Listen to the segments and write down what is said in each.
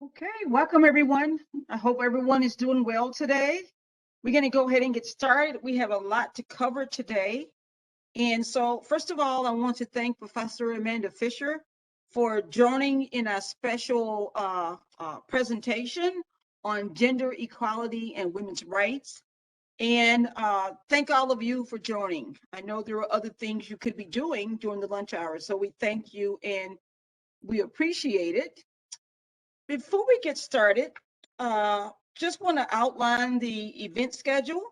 Okay, welcome everyone. I hope everyone is doing well today. We're going to go ahead and get started. We have a lot to cover today. And so, first of all, I want to thank Professor Amanda Fisher for joining in a special presentation on gender equality and women's rights. And thank all of you for joining. I know there are other things you could be doing during the lunch hour, so we thank you and we appreciate it. Before we get started, just want to outline the event schedule.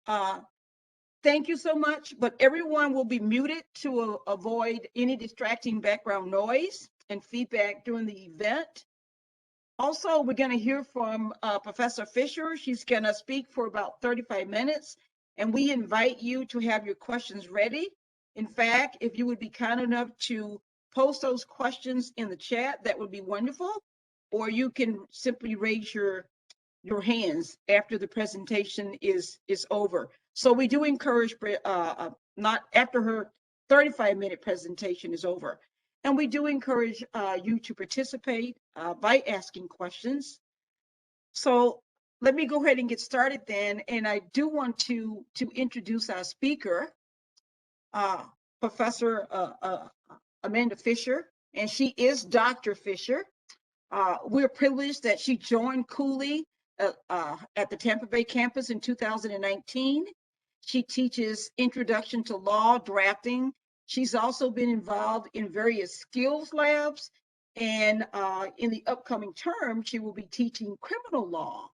Thank you so much, but everyone will be muted to avoid any distracting background noise and feedback during the event. Also, we're going to hear from Professor Fisher. She's going to speak for about 35 minutes, and we invite you to have your questions ready. In fact, if you would be kind enough to post those questions in the chat, that would be wonderful. Or you can simply raise your hands after the presentation is over. So we do encourage, not after her 35-minute presentation is over. And we do encourage you to participate by asking questions. So let me go ahead and get started then. And I do want to introduce our speaker, Professor Amanda Fisher, and she is Dr. Fisher. We're privileged that she joined Cooley at the Tampa Bay campus in 2019. She teaches Introduction to Law Drafting. She's also been involved in various skills labs, and in the upcoming term, she will be teaching criminal law.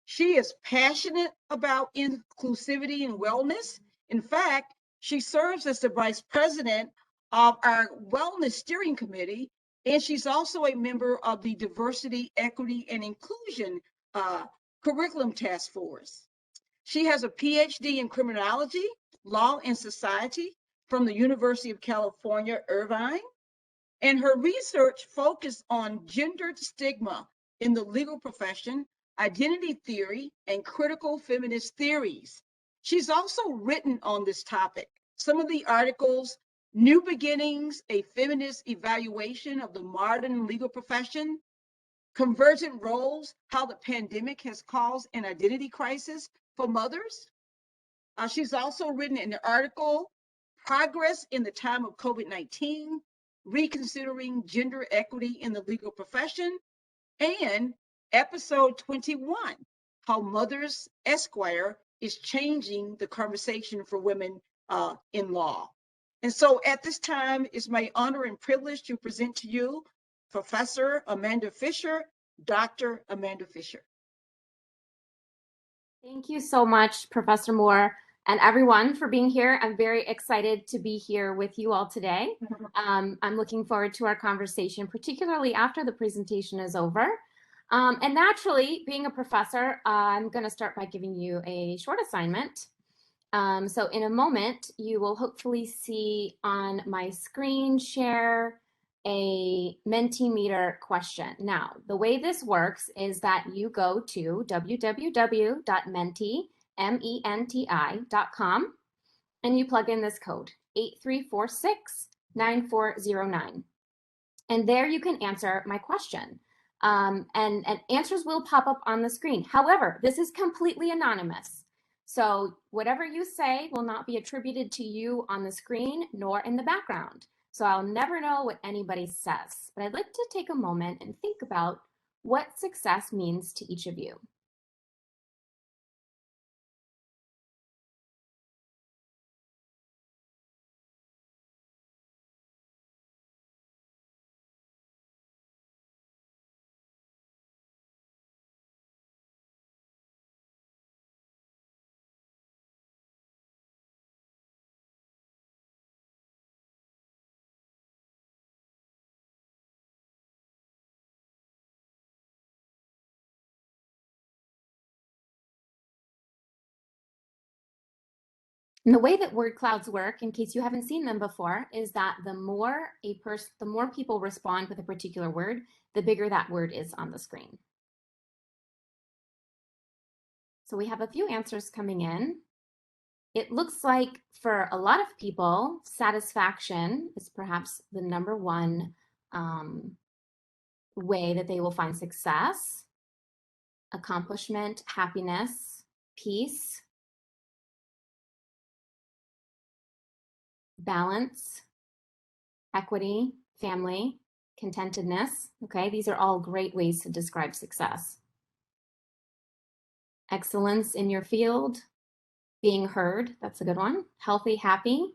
She is passionate about inclusivity and wellness. In fact, she serves as the vice president of our Wellness Steering Committee, and she's also a member of the Diversity, Equity, and Inclusion Curriculum Task Force. She has a PhD in criminology, law, and society from the University of California, Irvine, and her research focused on gendered stigma in the legal profession, identity theory, and critical feminist theories. She's also written on this topic. Some of the articles: New Beginnings, a Feminist Evaluation of the Modern Legal Profession, Convergent Roles, How the Pandemic Has Caused an Identity Crisis for Mothers. She's also written an article, Progress in the Time of COVID-19, Reconsidering Gender Equity in the Legal Profession, and episode 21, How Mothers Esquire is Changing the Conversation for Women in Law. And so at this time, it's my honor and privilege to present to you Professor Amanda Fisher, Dr. Amanda Fisher. Thank you so much, Professor Moore, and everyone for being here. I'm very excited to be here with you all today. I'm looking forward to our conversation, particularly after the presentation is over. And naturally, being a professor, I'm going to start by giving you a short assignment. So in a moment, you will hopefully see on my screen share a Mentimeter question. Now, the way this works is that you go to www.menti.com and you plug in this code 8346-9409. And there you can answer my question. And answers will pop up on the screen. However, this is completely anonymous. So whatever you say will not be attributed to you on the screen nor in the background. So I'll never know what anybody says. But I'd like to take a moment and think about what success means to each of you. And the way that word clouds work, in case you haven't seen them before, is that the more people respond with a particular word, the bigger that word is on the screen. So we have a few answers coming in. It looks like for a lot of people, satisfaction is perhaps the #1 way that they will find success, accomplishment, happiness, peace, balance, equity, family, contentedness. Okay, these are all great ways to describe success. Excellence in your field, being heard, that's a good one. Healthy, happy.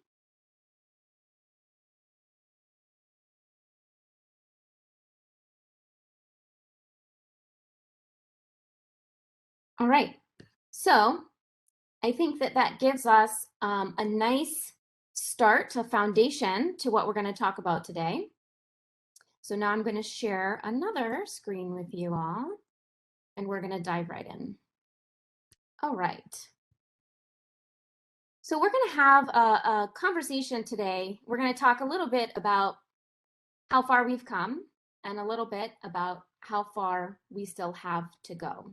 All right, so I think that that gives us a nice start, a foundation to what we're going to talk about today. So now I'm going to share another screen with you all, and we're going to dive right in. All right. So we're going to have a conversation today. We're going to talk a little bit about how far we've come and a little bit about how far we still have to go.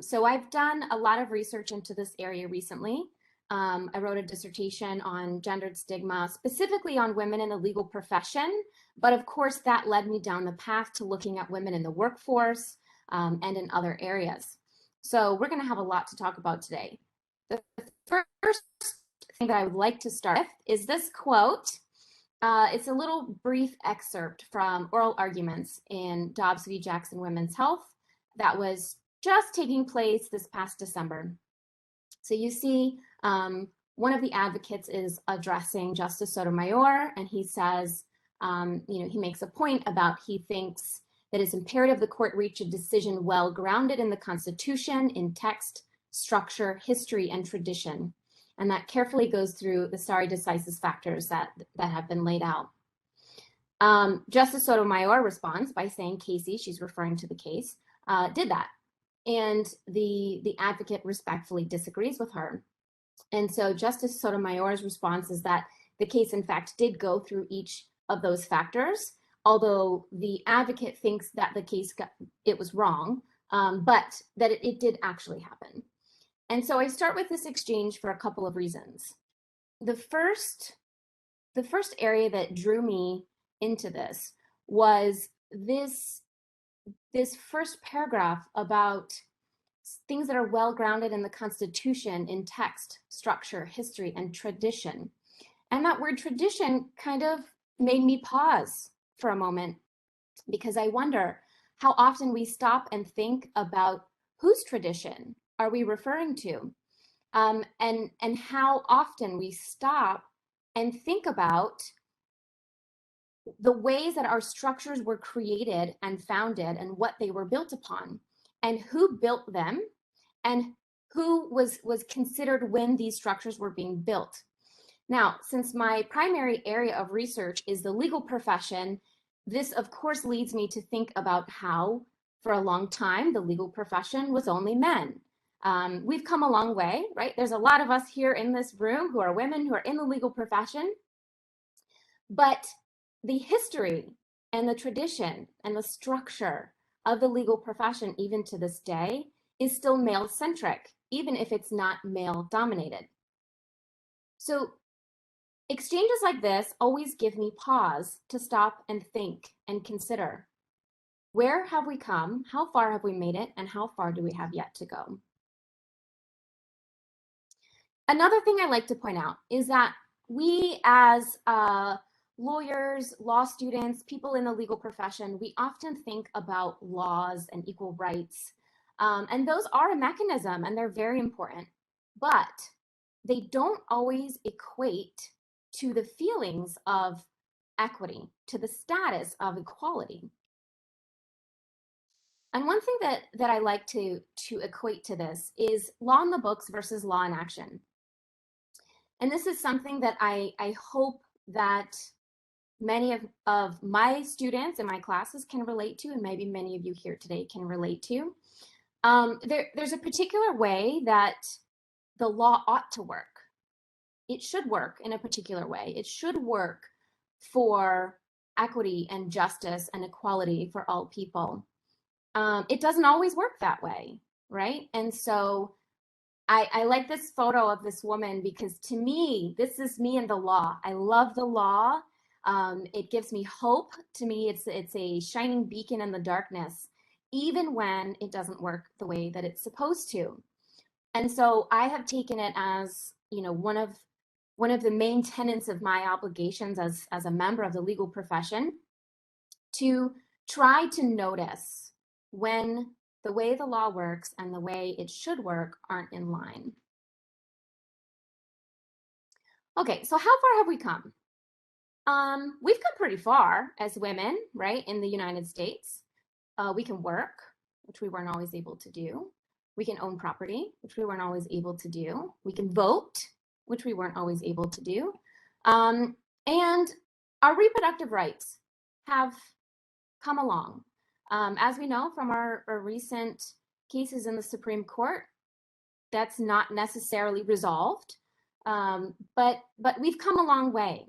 So I've done a lot of research into this area recently. I wrote a dissertation on gendered stigma, specifically on women in the legal profession. But of course, that led me down the path to looking at women in the workforce and in other areas. So we're going to have a lot to talk about today. The first thing that I would like to start with is this quote. It's a little brief excerpt from oral arguments in Dobbs v. Jackson Women's Health that was just taking place this past December. So you see one of the advocates is addressing Justice Sotomayor, and he says, he makes a point about he thinks that it's imperative the court reach a decision well grounded in the Constitution, in text, structure, history, and tradition. And that carefully goes through the stare decisis factors that have been laid out. Justice Sotomayor responds by saying Casey, she's referring to the case, did that. And the advocate respectfully disagrees with her. And so Justice Sotomayor's response is that the case, in fact, did go through each of those factors, although the advocate thinks that the case it was wrong, but that it did actually happen. And so I start with this exchange for a couple of reasons. The first area that drew me into this was this first paragraph about things that are well grounded in the Constitution, in text, structure, history, and tradition. And that word tradition kind of made me pause for a moment, because I wonder how often we stop and think about whose tradition are we referring to, and how often we stop and think about the ways that our structures were created and founded and what they were built upon, and who built them, and who was considered when these structures were being built. Now, since my primary area of research is the legal profession, this of course leads me to think about how, for a long time, the legal profession was only men. We've come a long way, right? There's a lot of us here in this room who are women who are in the legal profession, but the history and the tradition and the structure of the legal profession, even to this day, is still male-centric, even if it's not male-dominated. So exchanges like this always give me pause to stop and think and consider, where have we come, how far have we made it, and how far do we have yet to go? Another thing I like to point out is that we as lawyers, law students, people in the legal profession, we often think about laws and equal rights. And those are a mechanism and they're very important, but they don't always equate to the feelings of equity, to the status of equality. And one thing that I like to equate to this is law in the books versus law in action. And this is something that I hope that many of my students in my classes can relate to, and maybe many of you here today can relate to. There's a particular way that the law ought to work. It should work in a particular way. It should work for equity and justice and equality for all people. It doesn't always work that way, right? And so I like this photo of this woman because to me, this is me and the law. I love the law. It gives me hope. To me, it's a shining beacon in the darkness, even when it doesn't work the way that it's supposed to. And so I have taken it as, one of the main tenets of my obligations as a member of the legal profession, to try to notice when the way the law works and the way it should work aren't in line. Okay, so how far have we come? We've come pretty far as women, right, in the United States. We can work, which we weren't always able to do. We can own property, which we weren't always able to do. We can vote, which we weren't always able to do. And our reproductive rights have come along. As we know from our recent cases in the Supreme Court, that's not necessarily resolved, but we've come a long way.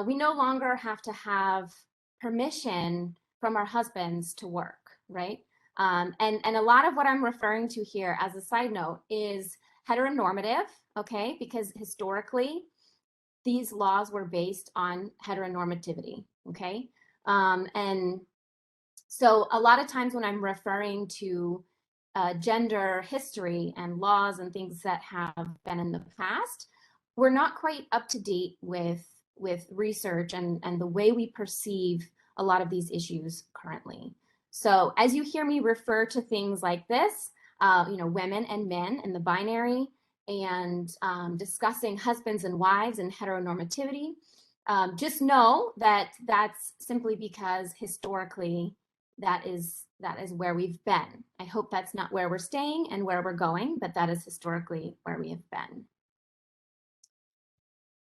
We no longer have to have permission from our husbands to work, right? And a lot of what I'm referring to here as a side note is heteronormative, okay? Because historically, these laws were based on heteronormativity, okay? And so a lot of times when I'm referring to gender history and laws and things that have been in the past, we're not quite up to date with research and the way we perceive a lot of these issues currently. So as you hear me refer to things like this, women and men in the binary, and discussing husbands and wives and heteronormativity, just know that that's simply because historically that is where we've been. I hope that's not where we're staying and where we're going, but that is historically where we have been.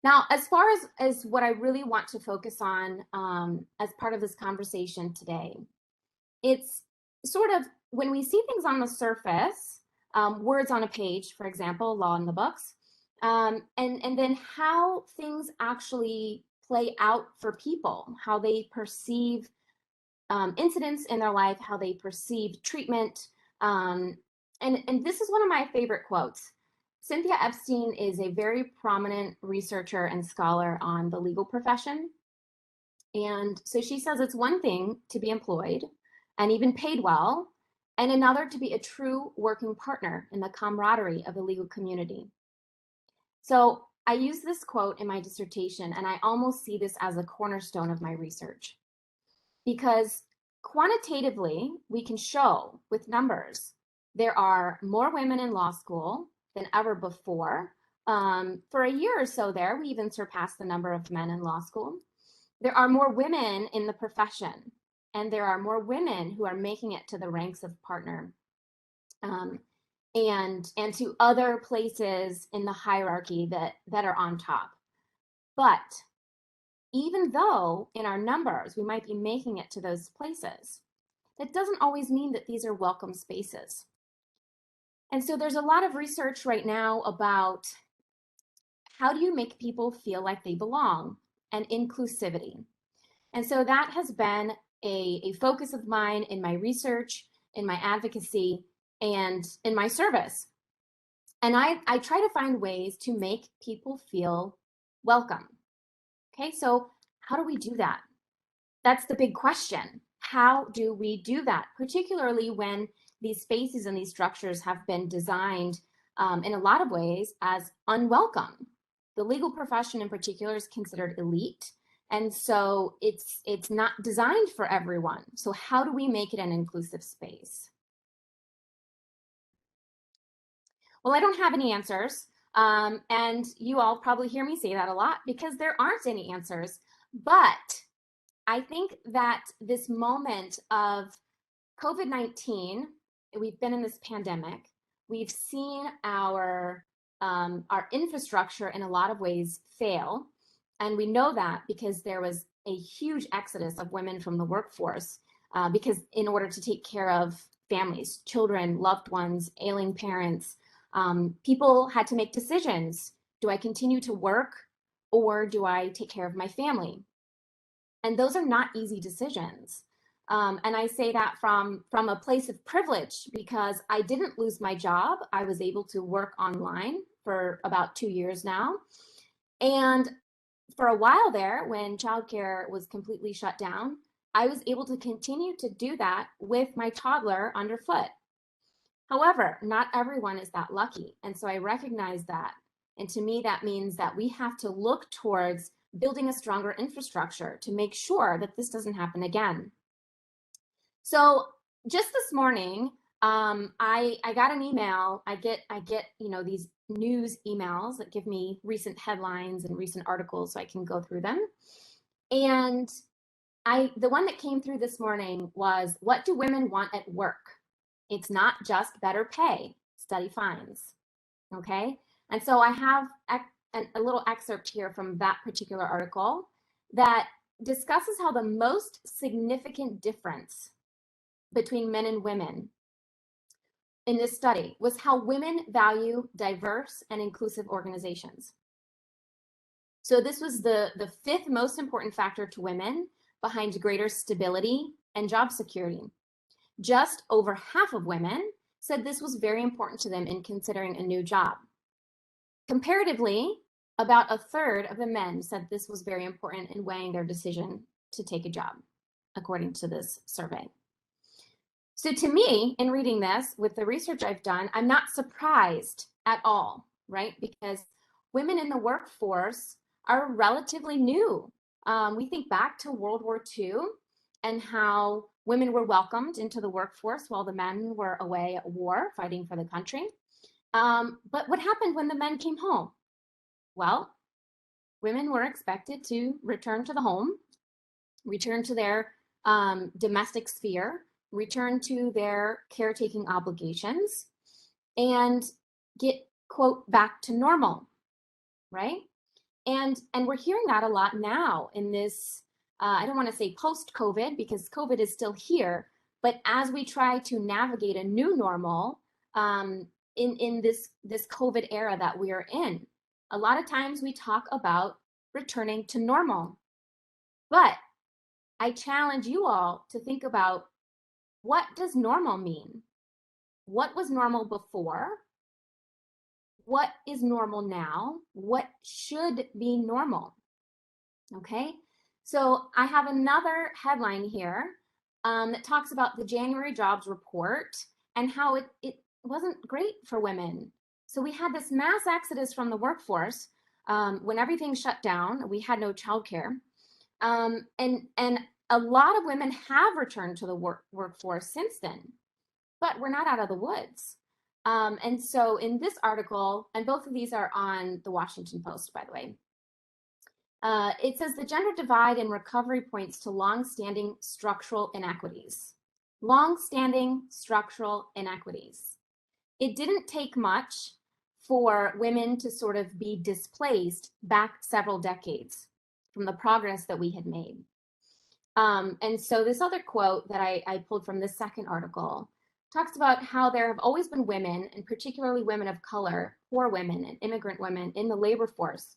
Now, as far as what I really want to focus on as part of this conversation today, it's sort of when we see things on the surface, words on a page, for example, law in the books, and then how things actually play out for people, how they perceive incidents in their life, how they perceive treatment. And this is one of my favorite quotes. Cynthia Epstein is a very prominent researcher and scholar on the legal profession. And so she says it's one thing to be employed and even paid well, and another to be a true working partner in the camaraderie of the legal community. So I use this quote in my dissertation, and I almost see this as a cornerstone of my research. Because quantitatively, we can show with numbers, there are more women in law school than ever before. For a year or so there, we even surpassed the number of men in law school. There are more women in the profession, and there are more women who are making it to the ranks of partner and to other places in the hierarchy that are on top. But even though in our numbers, we might be making it to those places, that doesn't always mean that these are welcome spaces. And so there's a lot of research right now about how do you make people feel like they belong, and inclusivity. And so that has been a focus of mine in my research, in my advocacy, and in my service. And I try to find ways to make people feel welcome. Okay, so how do we do that? That's the big question. How do we do that? Particularly when these spaces and these structures have been designed in a lot of ways as unwelcome. The legal profession in particular is considered elite. And so it's not designed for everyone. So how do we make it an inclusive space? Well, I don't have any answers. And you all probably hear me say that a lot because there aren't any answers. But I think that this moment of COVID-19, we've been in this pandemic, we've seen our infrastructure in a lot of ways fail. And we know that because there was a huge exodus of women from the workforce because in order to take care of families, children, loved ones, ailing parents, people had to make decisions. Do I continue to work or do I take care of my family? And those are not easy decisions. And I say that from a place of privilege because I didn't lose my job. I was able to work online for about 2 years now. And for a while there, when childcare was completely shut down, I was able to continue to do that with my toddler underfoot. However, not everyone is that lucky. And so I recognize that. And to me, that means that we have to look towards building a stronger infrastructure to make sure that this doesn't happen again. So just this morning, I got an email. I get these news emails that give me recent headlines and recent articles so I can go through them. And the one that came through this morning was, what do women want at work? It's not just better pay, study finds. Okay. And so I have a little excerpt here from that particular article that discusses how the most significant difference between men and women in this study was how women value diverse and inclusive organizations. So this was the fifth most important factor to women behind greater stability and job security. Just over half of women said this was very important to them in considering a new job. Comparatively, about a third of the men said this was very important in weighing their decision to take a job, according to this survey. So to me, in reading this, with the research I've done, I'm not surprised at all, right? Because women in the workforce are relatively new. We think back to World War II and how women were welcomed into the workforce while the men were away at war fighting for the country. But what happened when the men came home? Well, women were expected to return to the home, return to their domestic sphere, return to their caretaking obligations, and get, quote, back to normal, right? And we're hearing that a lot now in this, I don't want to say post-COVID, because COVID is still here, but as we try to navigate a new normal in this COVID era that we are in, a lot of times we talk about returning to normal. But I challenge you all to think about, what does normal mean? What was normal before? What is normal now? What should be normal? Okay, so I have another headline here that talks about the January jobs report and how it wasn't great for women. So we had this mass exodus from the workforce when everything shut down. We had no childcare, and a lot of women have returned to the workforce since then, but we're not out of the woods. And so in this article, and both of these are on the Washington Post, by the way, it says the gender divide in recovery points to long-standing structural inequities. Long-standing structural inequities. It didn't take much for women to sort of be displaced back several decades from the progress that we had made. And so this other quote that I pulled from this second article talks about how there have always been women, and particularly women of color, poor women and immigrant women in the labor force.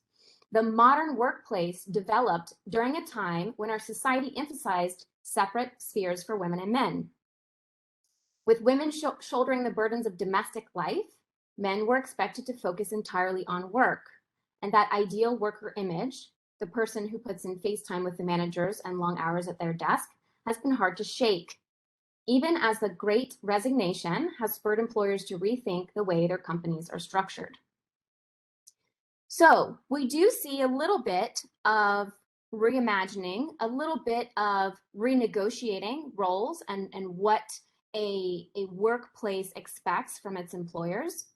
The modern workplace developed during a time when our society emphasized separate spheres for women and men. With women shouldering the burdens of domestic life, men were expected to focus entirely on work. And that ideal worker image, the person who puts in face time with the managers and long hours at their desk, has been hard to shake, even as the Great Resignation has spurred employers to rethink the way their companies are structured. So we do see a little bit of reimagining, a little bit of renegotiating roles and what a workplace expects from its employers.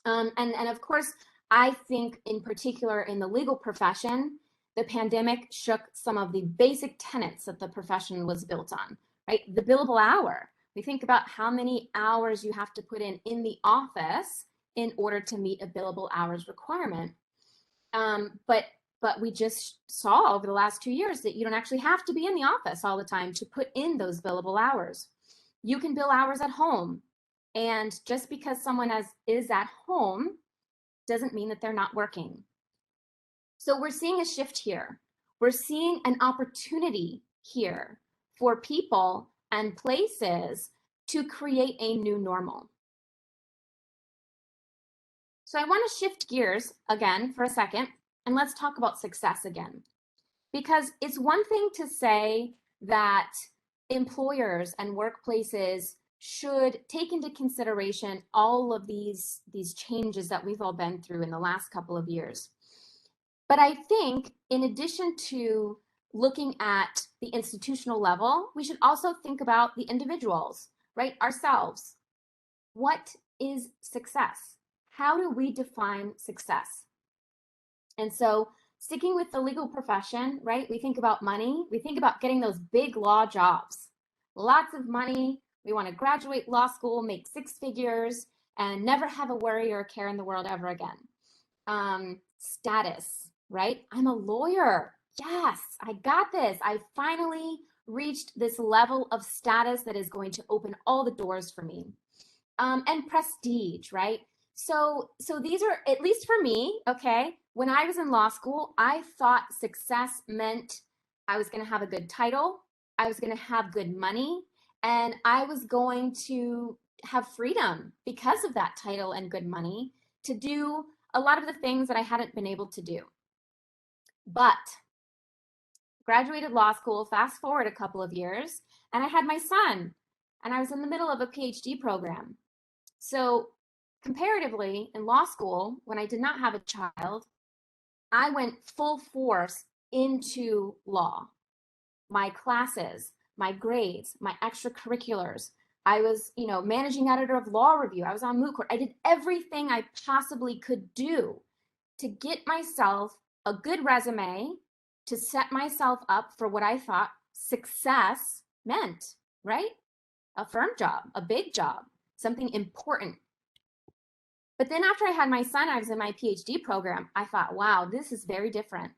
And of course, I think in particular in the legal profession, the pandemic shook some of the basic tenets that the profession was built on, right? The billable hour. We think about how many hours you have to put in the office in order to meet a billable hours requirement. But we just saw over the last 2 years that you don't actually have to be in the office all the time to put in those billable hours. You can bill hours at home. And just because someone is at home doesn't mean that they're not working. So we're seeing a shift here. We're seeing an opportunity here for people and places to create a new normal. So I want to shift gears again for a second and let's talk about success again. Because it's one thing to say that employers and workplaces should take into consideration all of these changes that we've all been through in the last couple of years. But I think in addition to looking at the institutional level, we should also think about the individuals, right? Ourselves. What is success? How do we define success? And so sticking with the legal profession, right? We think about money. We think about getting those big law jobs. Lots of money. We want to graduate law school, make 6 figures, and never have a worry or a care in the world ever again. Status, right? I'm a lawyer. Yes, I got this. I finally reached this level of status that is going to open all the doors for me. And prestige, right? So these are, at least for me, okay, when I was in law school, I thought success meant I was going to have a good title, I was going to have good money, and I was going to have freedom because of that title and good money to do a lot of the things that I hadn't been able to do. But graduated law school, fast forward a couple of years, and I had my son, and I was in the middle of a PhD program. So comparatively, in law school, when I did not have a child, I went full force into law. My classes, my grades, my extracurriculars. I was, managing editor of Law Review. I was on moot court. I did everything I possibly could do to get myself a good resume, to set myself up for what I thought success meant, right? A firm job, a big job, something important. But then after I had my son, I was in my PhD program. I thought, wow, this is very different.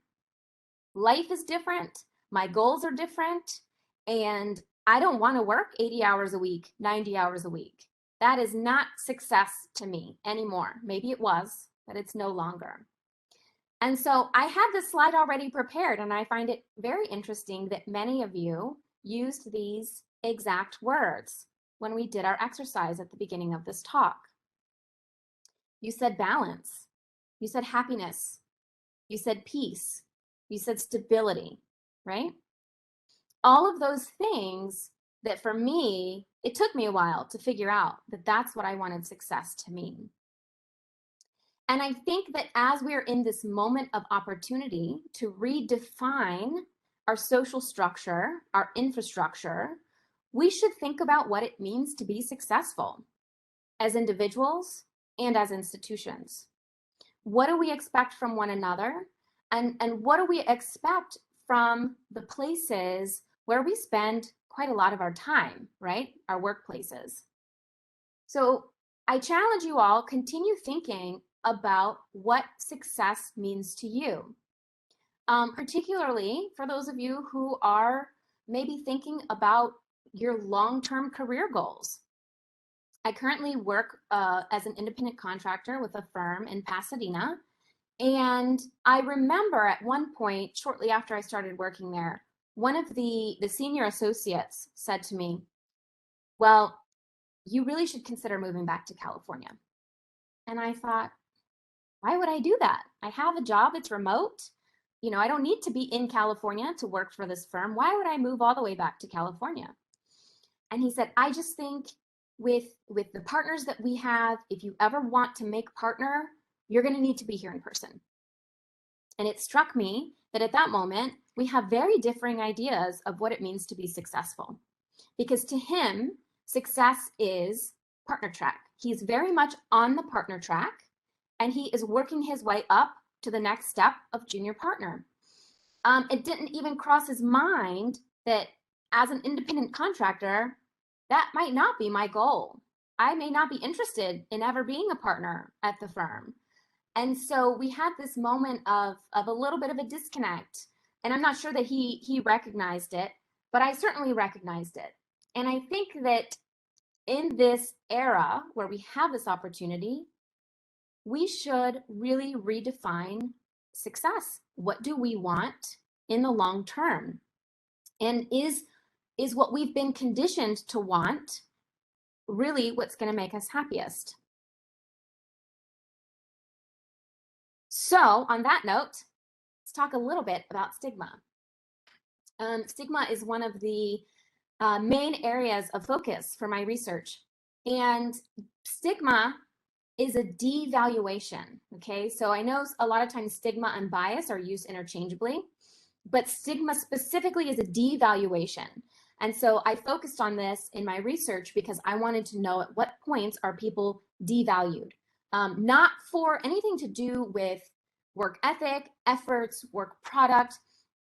Life is different. My goals are different. And I don't want to work 80 hours a week, 90 hours a week. That is not success to me anymore. Maybe it was, but it's no longer. And so I had this slide already prepared, and I find it very interesting that many of you used these exact words when we did our exercise at the beginning of this talk. You said balance, you said happiness, you said peace, you said stability, right? All of those things that for me, it took me a while to figure out that that's what I wanted success to mean. And I think that as we're in this moment of opportunity to redefine our social structure, our infrastructure, we should think about what it means to be successful as individuals and as institutions. What do we expect from one another? And what do we expect from the places where we spend quite a lot of our time, right? Our workplaces. So I challenge you all, continue thinking about what success means to you. Particularly for those of you who are maybe thinking about your long-term career goals. I currently work as an independent contractor with a firm in Pasadena. And I remember at one point, shortly after I started working there, one of the senior associates said to me, well, you really should consider moving back to California. And I thought, why would I do that? I have a job, it's remote. I don't need to be in California to work for this firm. Why would I move all the way back to California? And he said, I just think with the partners that we have, if you ever want to make partner, you're going to need to be here in person. And it struck me that at that moment, we have very differing ideas of what it means to be successful. Because to him, success is partner track. He's very much on the partner track, and he is working his way up to the next step of junior partner. It didn't even cross his mind that as an independent contractor, that might not be my goal. I may not be interested in ever being a partner at the firm. And so we had this moment of a little bit of a disconnect. And I'm not sure that he recognized it, but I certainly recognized it. And I think that in this era where we have this opportunity, we should really redefine success. What do we want in the long term? And is what we've been conditioned to want really what's going to make us happiest? So on that note, let's talk a little bit about stigma. Stigma is one of the main areas of focus for my research. And stigma is a devaluation, okay? So I know a lot of times stigma and bias are used interchangeably, but stigma specifically is a devaluation. And so I focused on this in my research because I wanted to know at what points are people devalued, not for anything to do with work ethic, efforts, work product,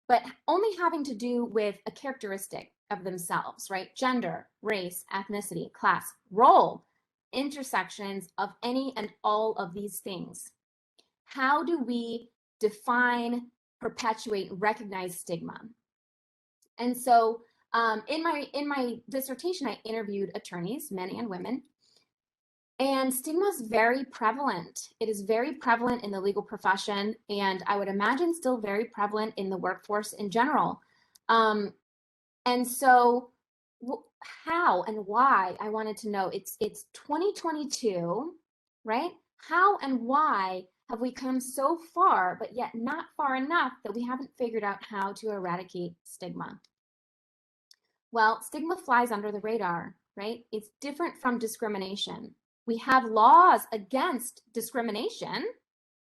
but only having to do with a characteristic of themselves, right? Gender, race, ethnicity, class, role, intersections of any and all of these things. How do we define, perpetuate, recognize stigma? And so in my dissertation, I interviewed attorneys, men and women, and stigma is very prevalent. It is very prevalent in the legal profession, and I would imagine still very prevalent in the workforce in general. And so how and why, I wanted to know, it's 2022, right? How and why have we come so far, but yet not far enough that we haven't figured out how to eradicate stigma? Well, stigma flies under the radar, right? It's different from discrimination. We have laws against discrimination,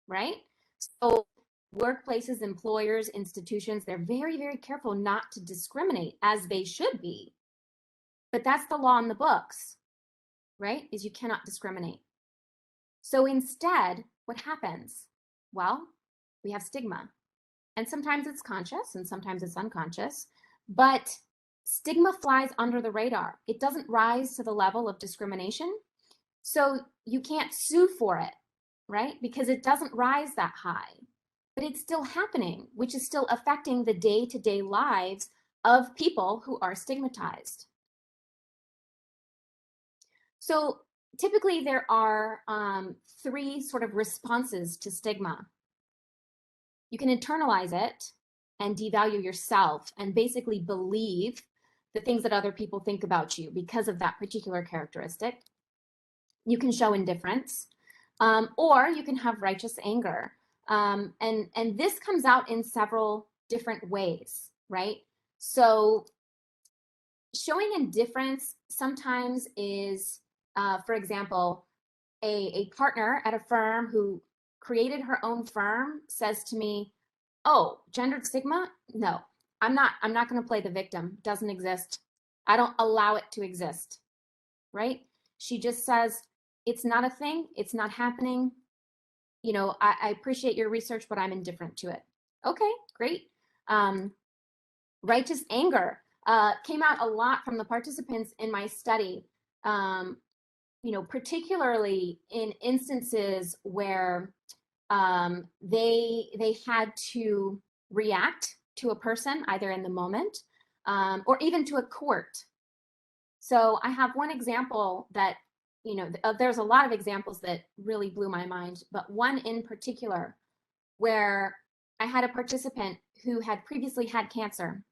right? So workplaces, employers, institutions, they're very, very careful not to discriminate, as they should be. But that's the law in the books, right? Is you cannot discriminate. So instead, what happens? Well, we have stigma. And sometimes it's conscious and sometimes it's unconscious, but stigma flies under the radar. It doesn't rise to the level of discrimination. So you can't sue for it, right? Because it doesn't rise that high, but it's still happening, which is still affecting the day-to-day lives of people who are stigmatized. So typically there are three sort of responses to stigma. You can internalize it and devalue yourself and basically believe the things that other people think about you because of that particular characteristic. You can show indifference, or you can have righteous anger. And this comes out in several different ways, right? So showing indifference sometimes is, for example, a partner at a firm who created her own firm says to me, "Oh, gendered stigma? No, I'm not going to play the victim. Doesn't exist. I don't allow it to exist." Right? She just says, "It's not a thing. It's not happening. You know, I appreciate your research, but I'm indifferent to it." Okay, great. Righteous anger came out a lot from the participants in my study. You know, particularly in instances where they had to react to a person either in the moment or even to a court. So I have one example that, you know, there's a lot of examples that really blew my mind, but one in particular where I had a participant who had previously had cancer,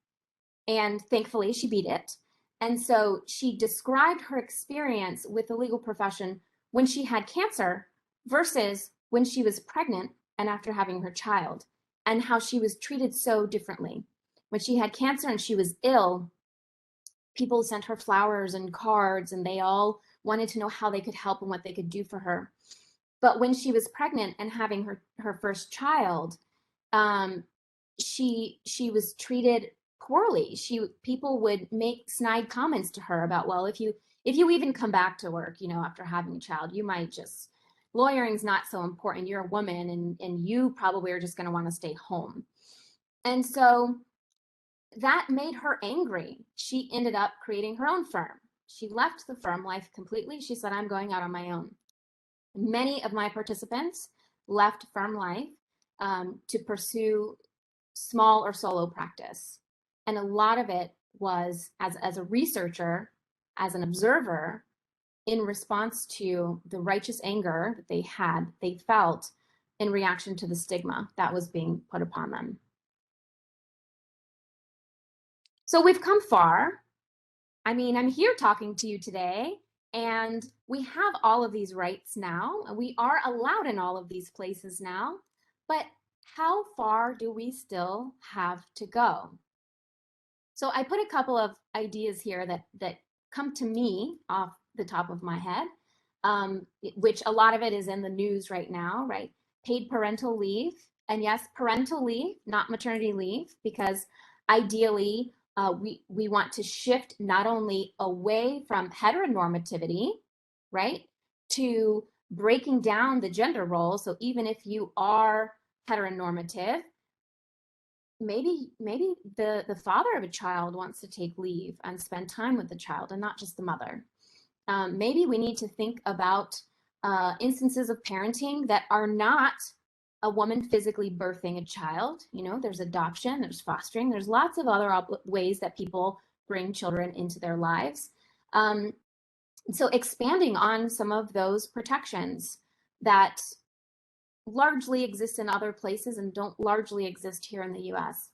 and thankfully she beat it. And so she described her experience with the legal profession when she had cancer versus when she was pregnant and after having her child, and how she was treated so differently. When she had cancer and she was ill, people sent her flowers and cards, and they all wanted to know how they could help and what they could do for her. But when she was pregnant and having her first child, she was treated poorly. People would make snide comments to her about, well, if you even come back to work, you know, after having a child, you might just, lawyering's not so important. You're a woman, and you probably are just going to want to stay home. And so that made her angry. She ended up creating her own firm. She left the firm life completely. She said, "I'm going out on my own." Many of my participants left firm life to pursue small or solo practice. And a lot of it was as a researcher, as an observer, in response to the righteous anger that they felt in reaction to the stigma that was being put upon them. So we've come far. I mean, I'm here talking to you today, and we have all of these rights now, and we are allowed in all of these places now. But how far do we still have to go? So I put a couple of ideas here that come to me off the top of my head, which a lot of it is in the news right now, right? Paid parental leave. And yes, parental leave, not maternity leave, because ideally we want to shift not only away from heteronormativity, right, to breaking down the gender roles. So even if you are heteronormative, maybe the father of a child wants to take leave and spend time with the child and not just the mother. Maybe we need to think about instances of parenting that are not a woman physically birthing a child. You know, there's adoption, there's fostering, there's lots of other ways that people bring children into their lives. So expanding on some of those protections that largely exist in other places and don't largely exist here in the US.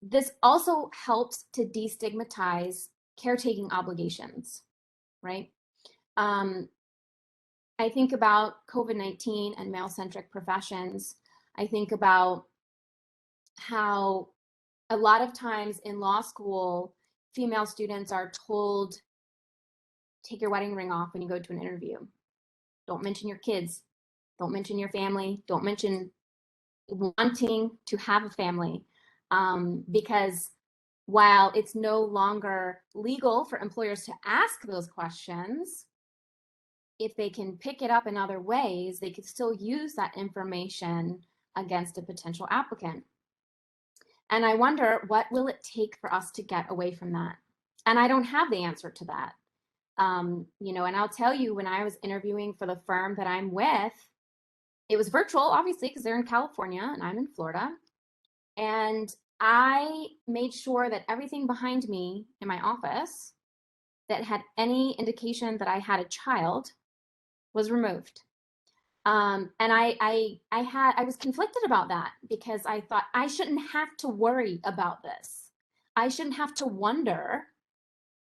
This also helps to destigmatize caretaking obligations, right? I think about COVID-19 and male-centric professions. I think about how a lot of times in law school, female students are told, take your wedding ring off when you go to an interview. Don't mention your kids. Don't mention your family. Don't mention wanting to have a family. Because while it's no longer legal for employers to ask those questions, if they can pick it up in other ways, they could still use that information against a potential applicant. And I wonder, what will it take for us to get away from that? And I don't have the answer to that. You know, and I'll tell you, when I was interviewing for the firm that I'm with, it was virtual, obviously, because they're in California and I'm in Florida. And I made sure that everything behind me in my office that had any indication that I had a child was removed. And I was conflicted about that, because I thought I shouldn't have to worry about this. I shouldn't have to wonder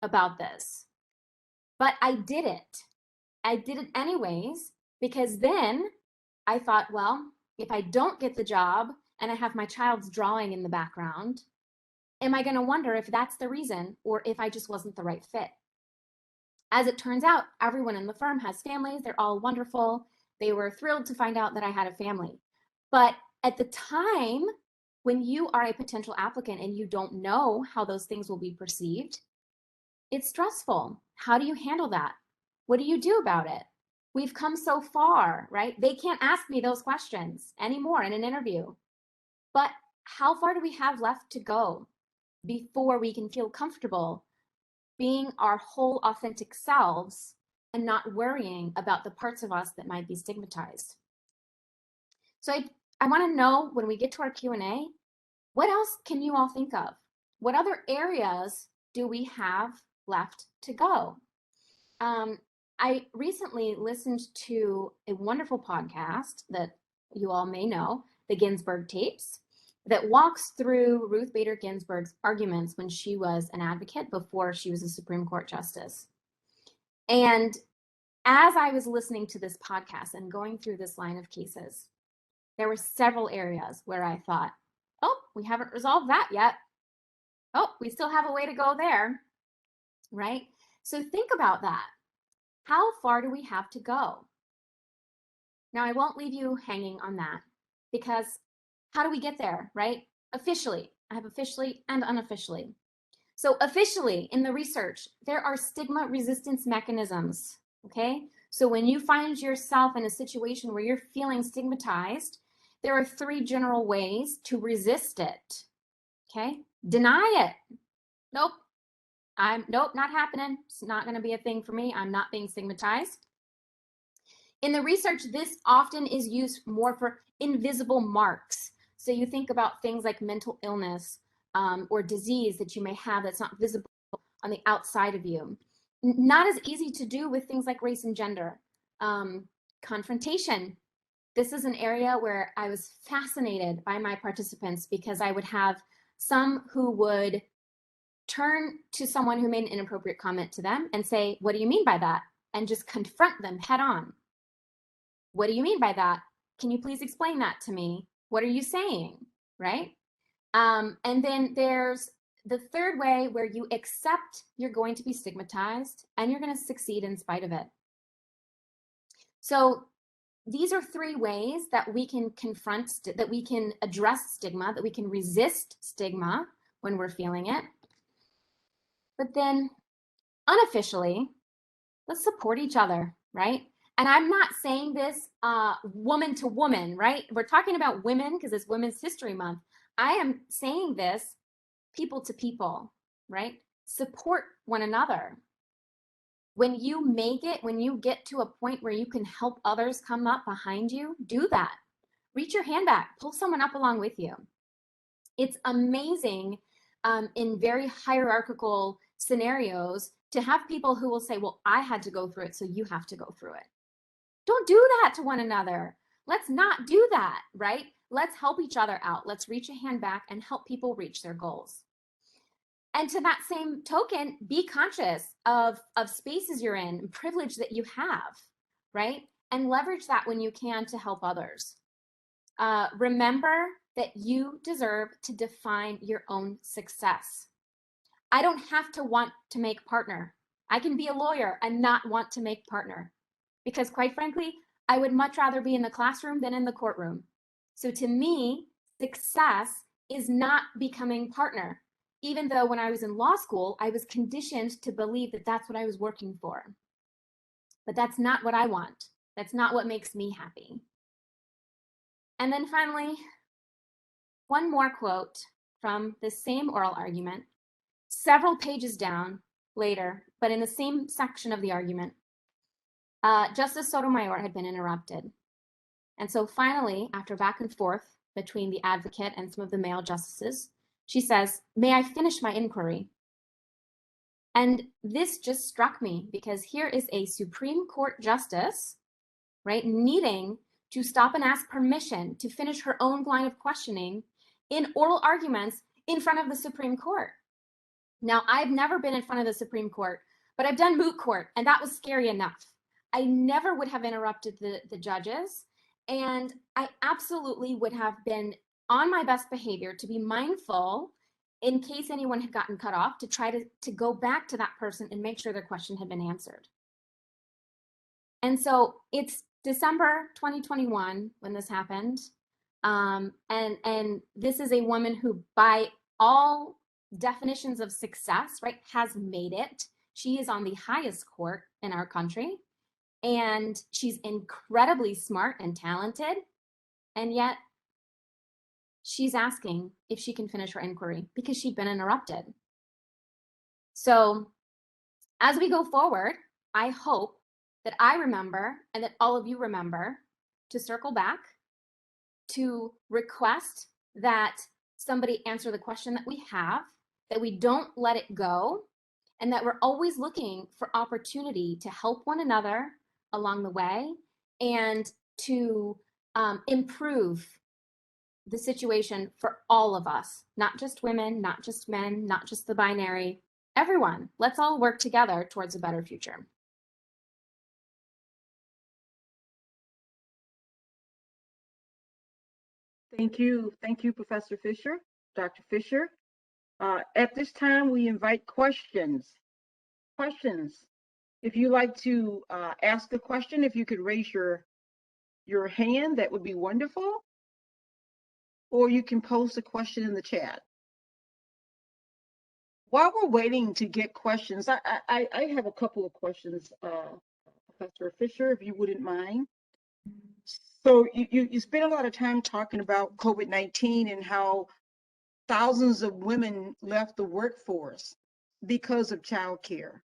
about this. But I did it. I did it anyways, because then I thought, well, if I don't get the job and I have my child's drawing in the background, am I going to wonder if that's the reason, or if I just wasn't the right fit? As it turns out, everyone in the firm has families. They're all wonderful. They were thrilled to find out that I had a family. But at the time, when you are a potential applicant and you don't know how those things will be perceived, it's stressful. How do you handle that? What do you do about it? We've come so far, right? They can't ask me those questions anymore in an interview. But how far do we have left to go before we can feel comfortable being our whole authentic selves and not worrying about the parts of us that might be stigmatized? So I want to know, when we get to our Q&A, what else can you all think of? What other areas do we have left to go? I recently listened to a wonderful podcast that you all may know, the Ginsburg Tapes, that walks through Ruth Bader Ginsburg's arguments when she was an advocate before she was a Supreme Court justice. And as I was listening to this podcast and going through this line of cases, there were several areas where I thought, oh, we haven't resolved that yet. Oh, we still have a way to go there, right? So think about that. How far do we have to go? Now, I won't leave you hanging on that, because how do we get there, right? Officially, I have officially and unofficially. So officially, in the research, there are stigma resistance mechanisms, okay? So when you find yourself in a situation where you're feeling stigmatized, there are 3 general ways to resist it, okay? Deny it. Nope, not happening. It's not going to be a thing for me. I'm not being stigmatized. In the research, this often is used more for invisible marks. So you think about things like mental illness or disease that you may have that's not visible on the outside of you. Not as easy to do with things like race and gender. Confrontation. This is an area where I was fascinated by my participants, because I would have some who would turn to someone who made an inappropriate comment to them and say, what do you mean by that? And just confront them head on. What do you mean by that? Can you please explain that to me? What are you saying, right? And then there's the third way where you accept you're going to be stigmatized and you're going to succeed in spite of it. So these are three ways that we can that we can address stigma, that we can resist stigma when we're feeling it. But then unofficially, let's support each other, right? And I'm not saying this woman to woman, right? We're talking about women because it's Women's History Month. I am saying this people to people, right? Support one another. When you make it, when you get to a point where you can help others come up behind you, do that. Reach your hand back, pull someone up along with you. It's amazing in very hierarchical scenarios to have people who will say, well, I had to go through it, so you have to go through it. Don't do that to one another. Let's not do that, right? Let's help each other out. Let's reach a hand back and help people reach their goals. And to that same token, be conscious of spaces you're in and privilege that you have, right? And leverage that when you can to help others. Remember that you deserve to define your own success. I don't have to want to make partner. I can be a lawyer and not want to make partner because quite frankly, I would much rather be in the classroom than in the courtroom. So to me, success is not becoming partner, even though when I was in law school, I was conditioned to believe that that's what I was working for. But that's not what I want. That's not what makes me happy. And then finally, one more quote from the same oral argument, several pages down later, but in the same section of the argument. Justice Sotomayor had been interrupted. And so finally, after back and forth between the advocate and some of the male justices, she says, "May I finish my inquiry?" And this just struck me because here is a Supreme Court justice, right, needing to stop and ask permission to finish her own line of questioning in oral arguments in front of the Supreme Court. Now, I've never been in front of the Supreme Court, but I've done moot court, and that was scary enough. I never would have interrupted the judges, and I absolutely would have been on my best behavior to be mindful in case anyone had gotten cut off to try to go back to that person and make sure their question had been answered. And so it's December 2021 when this happened. And this is a woman who, by all definitions of success, right, has made it. She is on the highest court in our country, and she's incredibly smart and talented, and yet she's asking if she can finish her inquiry because she'd been interrupted. So as we go forward, I hope that I remember and that all of you remember to circle back, to request that somebody answer the question that we have, that we don't let it go, and that we're always looking for opportunity to help one another along the way and to improve the situation for all of us, not just women, not just men, not just the binary, everyone. Let's all work together towards a better future. Thank you, Professor Fisher, Dr. Fisher. At this time, we invite questions. If you like to ask the question, if you could raise your hand, that would be wonderful. Or you can post a question in the chat. While we're waiting to get questions, I have a couple of questions, Professor Fisher, if you wouldn't mind. So you spent a lot of time talking about COVID-19 and how thousands of women left the workforce because of childcare.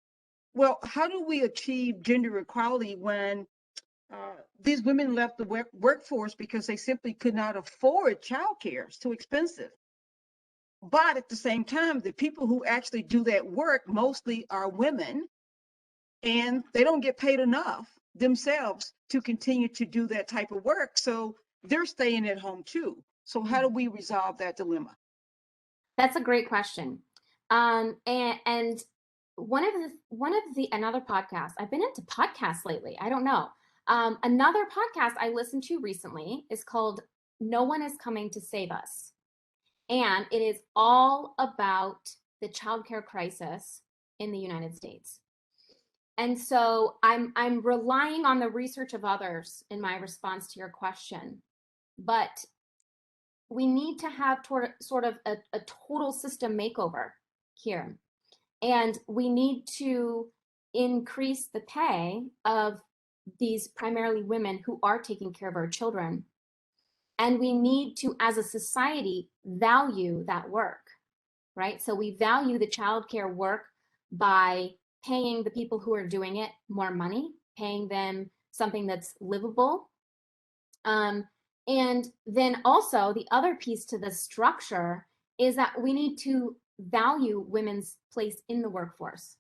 Well, how do we achieve gender equality when these women left the workforce because they simply could not afford childcare? It's too expensive. But at the same time, the people who actually do that work mostly are women, and they don't get paid enough themselves to continue to do that type of work. So they're staying at home too. So how do we resolve that dilemma? That's a great question. And another podcast, I've been into podcasts lately. I don't know. Another podcast I listened to recently is called no one is coming to save us. And it is all about the childcare crisis in the United States. And so I'm relying on the research of others in my response to your question. But we need to have sort of a total system makeover here. And we need to increase the pay of these primarily women who are taking care of our children. And we need to, as a society, value that work, right? So we value the childcare work by paying the people who are doing it more money, paying them something that's livable. And then also the other piece to the structure is that we need to value women's place in the workforce.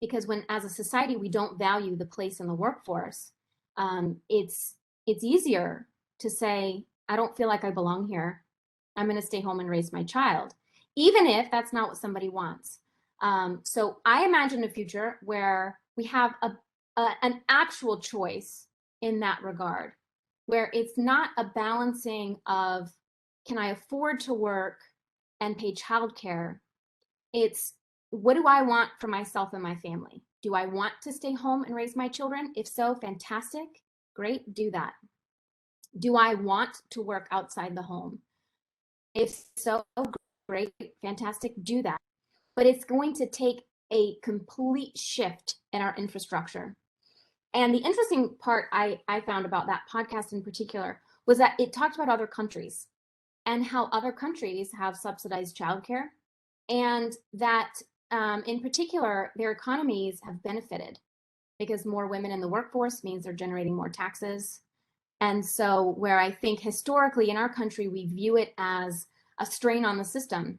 Because when, as a society, we don't value the place in the workforce, it's easier to say, I don't feel like I belong here. I'm going to stay home and raise my child, even if that's not what somebody wants. So I imagine a future where we have an actual choice in that regard, where it's not a balancing of, can I afford to work and pay childcare? It's, what do I want for myself and my family? Do I want to stay home and raise my children? If so, fantastic, great, do that. Do I want to work outside the home? If so, great, fantastic, do that. But it's going to take a complete shift in our infrastructure. And the interesting part I found about that podcast in particular was that it talked about other countries and how other countries have subsidized childcare, and that in particular, their economies have benefited because more women in the workforce means they're generating more taxes. And so where I think historically in our country, we view it as a strain on the system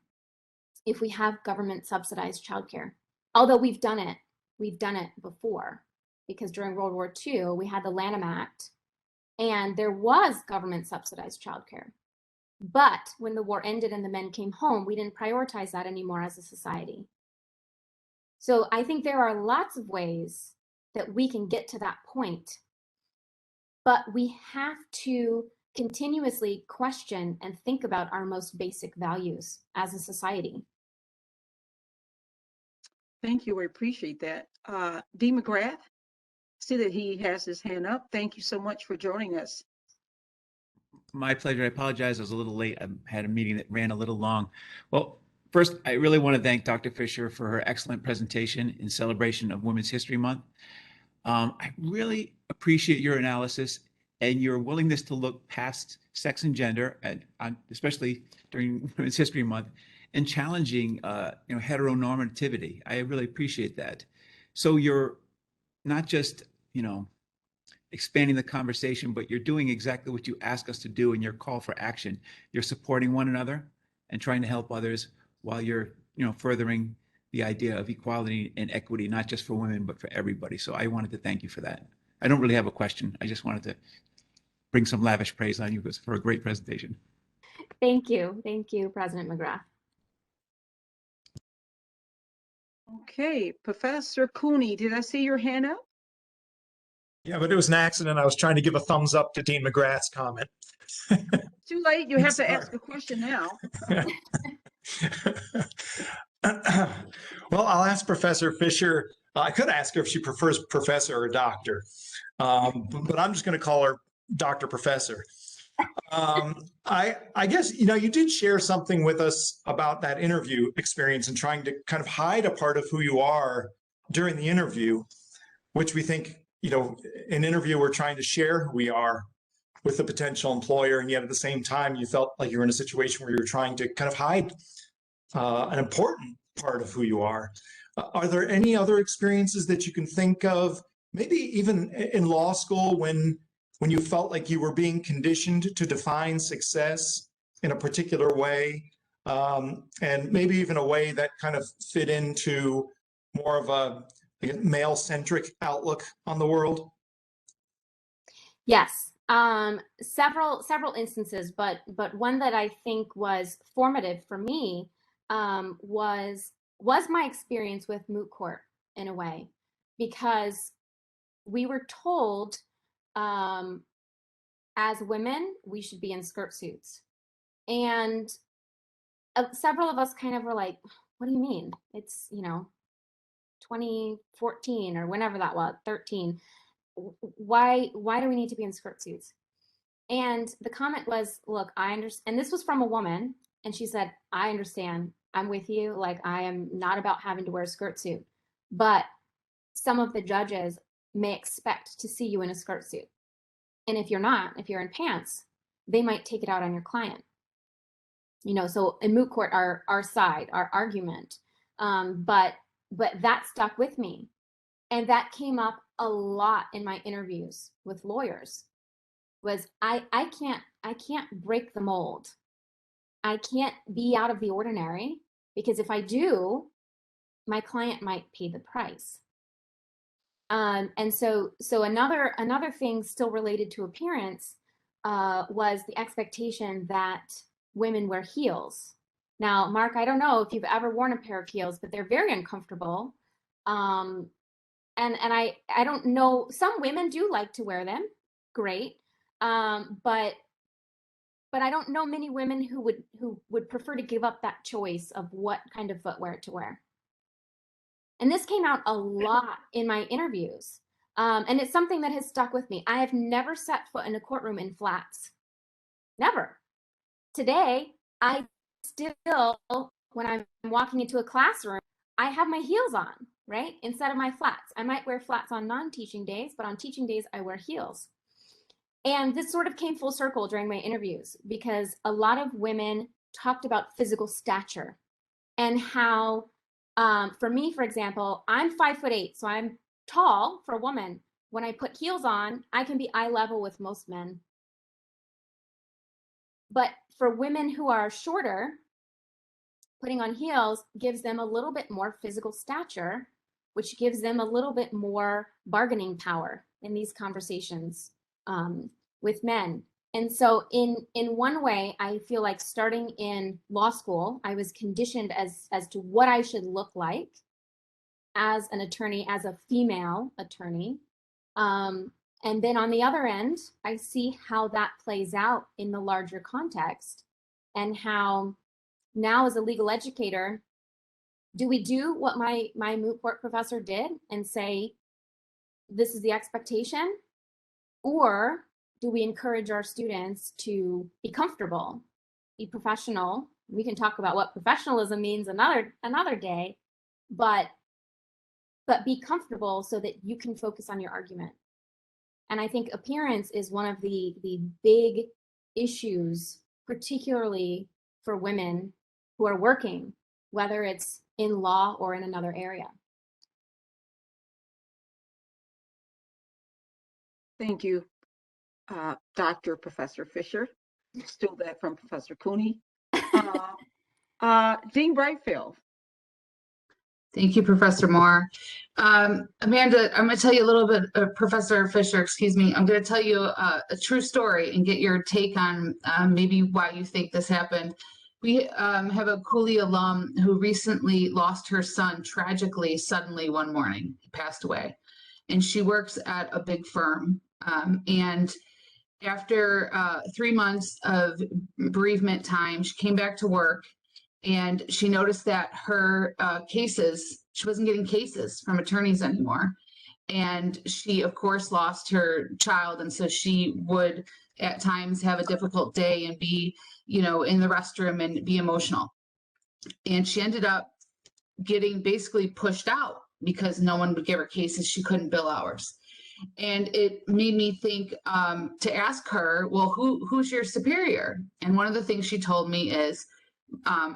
if we have government subsidized childcare. Although we've done it before, because during World War II, we had the Lanham Act and there was government subsidized childcare. But when the war ended and the men came home, we didn't prioritize that anymore as a society. So I think there are lots of ways that we can get to that point, but we have to continuously question and think about our most basic values as a society. Thank you. I appreciate that. D. McGrath, see that he has his hand up. Thank you so much for joining us. My pleasure. I apologize. I was a little late. I had a meeting that ran a little long. Well, first, I really want to thank Dr. Fisher for her excellent presentation in celebration of Women's History Month. I really appreciate your analysis and your willingness to look past sex and gender, and especially during Women's History Month, and challenging heteronormativity. I really appreciate that. So you're not just expanding the conversation, but you're doing exactly what you ask us to do in your call for action. You're supporting one another and trying to help others while you're furthering the idea of equality and equity, not just for women, but for everybody. So I wanted to thank you for that. I don't really have a question. I just wanted to bring some lavish praise on you for a great presentation. Thank you. Thank you, President McGrath. Okay, Professor Cooney, did I see your hand up? Yeah, but it was an accident. I was trying to give a thumbs up to Dean McGrath's comment. Too late. You have to ask a question now. Well, I'll ask Professor Fisher. I could ask her if she prefers professor or doctor, but I'm just going to call her Dr. Professor. I guess, you did share something with us about that interview experience and trying to kind of hide a part of who you are during the interview, which we think, an interview, we're trying to share who we are with a potential employer. And yet at the same time, you felt like you were in a situation where you're trying to kind of hide an important part of who you are. Are there any other experiences that you can think of, maybe even in law school, when you felt like you were being conditioned to define success in a particular way, and maybe even a way that kind of fit into more of a male-centric outlook on the world? Yes, several instances, but one that I think was formative for me was my experience with moot court in a way, because we were told as women, we should be in skirt suits. And several of us kind of were like, what do you mean? It's, 2014 or whenever that was, 13. Why do we need to be in skirt suits? And the comment was, look, I understand. And this was from a woman. And she said, I understand. I'm with you. Like, I am not about having to wear a skirt suit. But some of the judges may expect to see you in a skirt suit. And if you're not, if you're in pants, they might take it out on your client. So in moot court, our side, our argument. But that stuck with me. And that came up a lot in my interviews with lawyers, was I can't break the mold. I can't be out of the ordinary, because if I do, my client might pay the price. And so another thing still related to appearance was the expectation that women wear heels. Now, Mark, I don't know if you've ever worn a pair of heels, but they're very uncomfortable. And I don't know, some women do like to wear them. Great. But I don't know many women who would prefer to give up that choice of what kind of footwear to wear. And this came out a lot in my interviews. And it's something that has stuck with me. I have never set foot in a courtroom in flats. Never. Today, I still, when I'm walking into a classroom, I have my heels on, right? Instead of my flats. I might wear flats on non-teaching days, but on teaching days, I wear heels. And this sort of came full circle during my interviews, because a lot of women talked about physical stature and how, for me, for example, I'm 5'8", so I'm tall for a woman. When I put heels on, I can be eye level with most men. But for women who are shorter, putting on heels gives them a little bit more physical stature, which gives them a little bit more bargaining power in these conversations with men. And so in one way, I feel like starting in law school, I was conditioned as to what I should look like as an attorney, as a female attorney. And then on the other end, I see how that plays out in the larger context, and how now as a legal educator, do we do what my moot court professor did and say, this is the expectation? Or do we encourage our students to be comfortable, be professional? We can talk about what professionalism means another day, but be comfortable so that you can focus on your argument. And I think appearance is one of the big issues, particularly for women who are working, whether it's in law or in another area. Thank you, Dr. Professor Fisher. You stole that from Professor Cooley. Dean Brightfield. Thank you, Professor Moore. Amanda, I'm going to tell you a little bit, Professor Fisher, excuse me. I'm going to tell you a true story and get your take on maybe why you think this happened. We have a Cooley alum who recently lost her son tragically, suddenly one morning. He passed away. And she works at a big firm. And after 3 months of bereavement time, she came back to work. And she noticed that her cases, she wasn't getting cases from attorneys anymore. And she, of course, lost her child. And so she would at times have a difficult day and be, in the restroom and be emotional. And she ended up getting basically pushed out because no one would give her cases. She couldn't bill hours. And it made me think to ask her, well, who's your superior? And one of the things she told me is,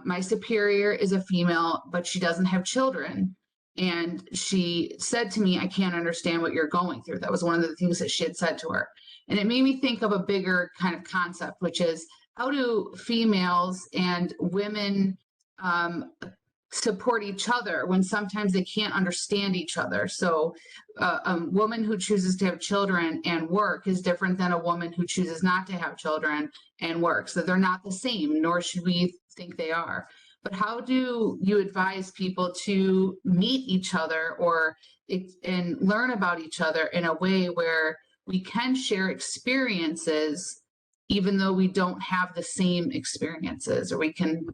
my superior is a female, but she doesn't have children. And she said to me, I can't understand what you're going through. That was one of the things that she had said to her. And it made me think of a bigger kind of concept, which is, how do females and women support each other when sometimes they can't understand each other? So a woman who chooses to have children and work is different than a woman who chooses not to have children and work. So they're not the same, nor should we think they are. But how do you advise people to meet each other and learn about each other in a way where we can share experiences even though we don't have the same experiences, or we can,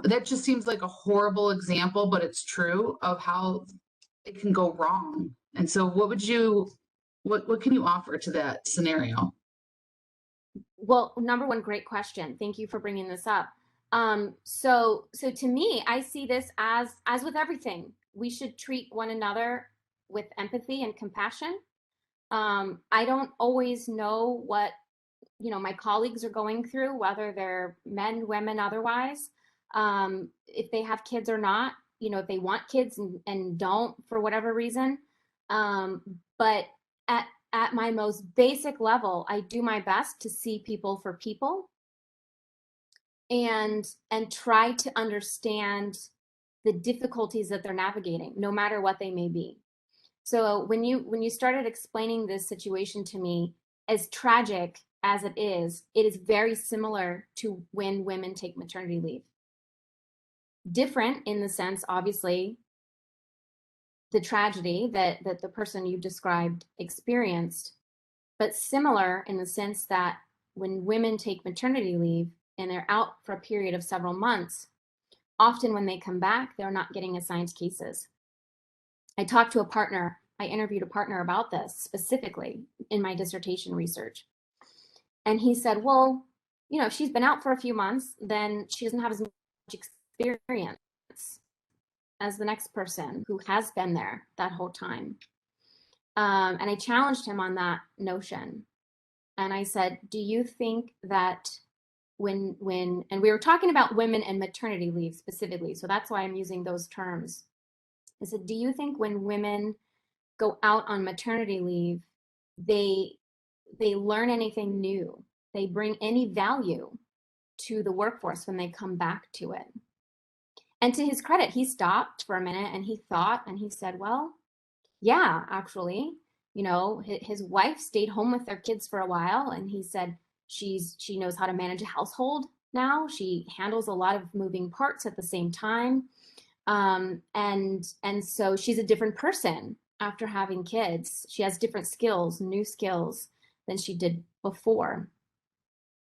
that just seems like a horrible example, but it's true of how it can go wrong. And so what can you offer to that scenario? Well, number one, great question. Thank you for bringing this up. So to me, I see this as with everything, we should treat one another with empathy and compassion. I don't always know what, my colleagues are going through, whether they're men, women, otherwise, if they have kids or not, if they want kids and don't for whatever reason. But at my most basic level, I do my best to see people for people and try to understand the difficulties that they're navigating, no matter what they may be. So when you started explaining this situation to me, as tragic as it is very similar to when women take maternity leave. Different in the sense, obviously, the tragedy that the person you described experienced, but similar in the sense that when women take maternity leave and they're out for a period of several months, often when they come back, they're not getting assigned cases. I interviewed a partner about this specifically in my dissertation research. And he said, well, if she's been out for a few months, then she doesn't have as much experience as the next person who has been there that whole time. And I challenged him on that notion. And I said, do you think that and we were talking about women and maternity leave specifically, so that's why I'm using those terms. I said, do you think when women go out on maternity leave, they learn anything new? They bring any value to the workforce when they come back to it? And to his credit, he stopped for a minute and he thought, and he said, well, yeah, actually, his wife stayed home with their kids for a while. And he said, she knows how to manage a household now. She handles a lot of moving parts at the same time. And so she's a different person after having kids. She has different skills, new skills than she did before.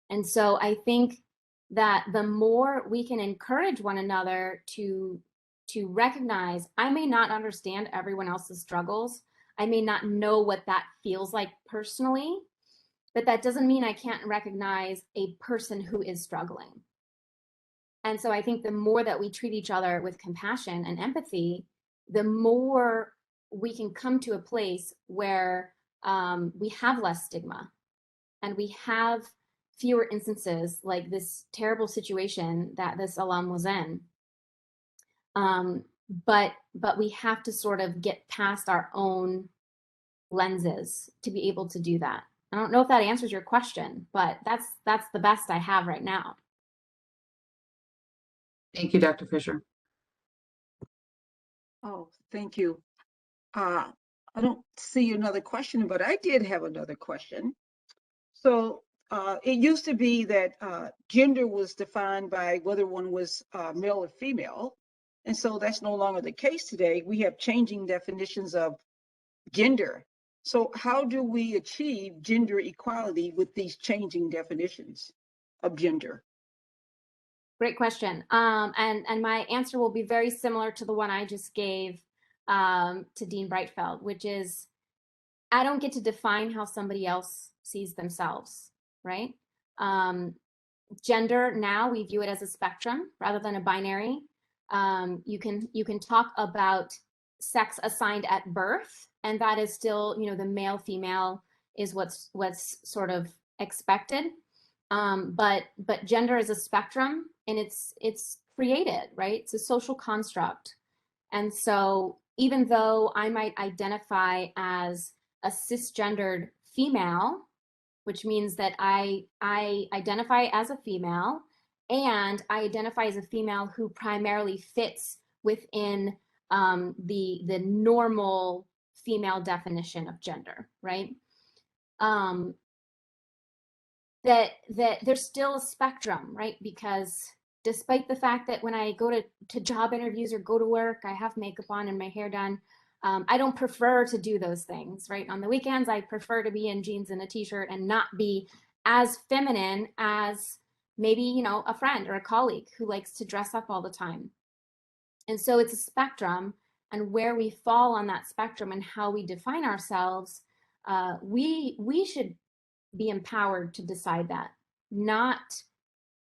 And so I think that the more we can encourage one another to recognize, I may not understand everyone else's struggles. I may not know what that feels like personally, but that doesn't mean I can't recognize a person who is struggling. And so I think the more that we treat each other with compassion and empathy, the more we can come to a place where we have less stigma and we have fewer instances like this terrible situation that this alum was in. But we have to sort of get past our own lenses to be able to do that. I don't know if that answers your question, but that's the best I have right now. Thank you, Dr. Fisher. Oh, thank you. I don't see another question, but I did have another question. So it used to be that gender was defined by whether one was male or female. And so that's no longer the case today. We have changing definitions of gender. So how do we achieve gender equality with these changing definitions of gender? Great question. And my answer will be very similar to the one I just gave to Dean Breitfeld, which is, I don't get to define how somebody else sees themselves, right? Gender, now we view it as a spectrum rather than a binary. You can talk about sex assigned at birth, and that is still, the male, female is what's sort of expected. But gender is a spectrum, and it's created, right? It's a social construct. And so even though I might identify as a cisgendered female, which means that I identify as a female, and I identify as a female who primarily fits within the normal female definition of gender, right? That there's still a spectrum, right? Because despite the fact that when I go to job interviews or go to work, I have makeup on and my hair done, I don't prefer to do those things, right? On the weekends, I prefer to be in jeans and a t-shirt and not be as feminine as maybe, you know, a friend or a colleague who likes to dress up all the time. And so it's a spectrum, and where we fall on that spectrum and how we define ourselves, we should be empowered to decide that, not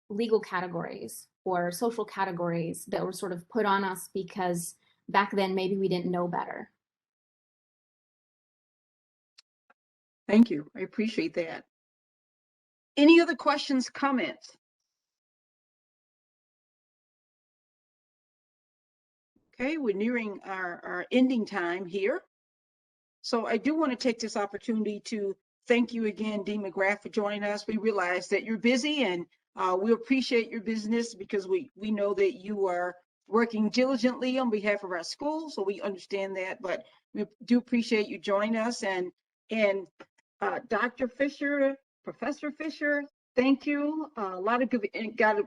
legal categories or social categories that were sort of put on us because back then maybe we didn't know better. Thank you. I appreciate that. Any other questions, comments? Okay, we're nearing our ending time here. So I do want to take this opportunity to thank you again, Dean McGrath, for joining us. We realize that you're busy, and we appreciate your business because we know that you are working diligently on behalf of our school, so we understand that, but we do appreciate you joining us. And Dr. Fisher, Professor Fisher, thank you. Got a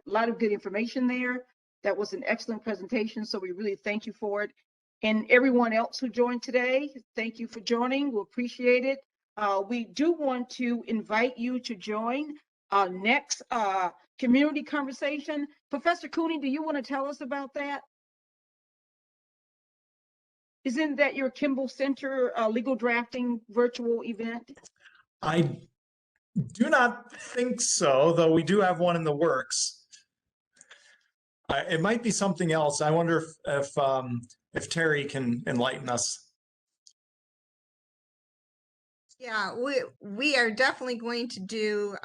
lot of good information there. That was an excellent presentation, so we really thank you for it. And everyone else who joined today, thank you for joining. We'll appreciate it. We do want to invite you to join our next community conversation. Professor Cooley, do you want to tell us about that? Isn't that your Kimball Center legal drafting virtual event? I do not think so, though we do have one in the works. It might be something else. I wonder if Terry can enlighten us. Yeah, we are definitely going to do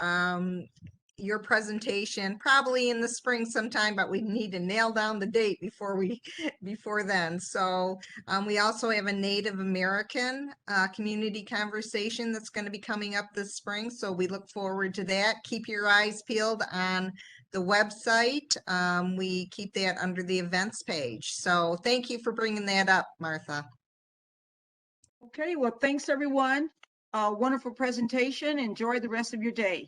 your presentation probably in the spring sometime, but we need to nail down the date before then. So we also have a Native American community conversation that's going to be coming up this spring. So we look forward to that. Keep your eyes peeled on the website. We keep that under the events page. So thank you for bringing that up, Martha. Okay, well, thanks everyone. Wonderful presentation. Enjoy the rest of your day.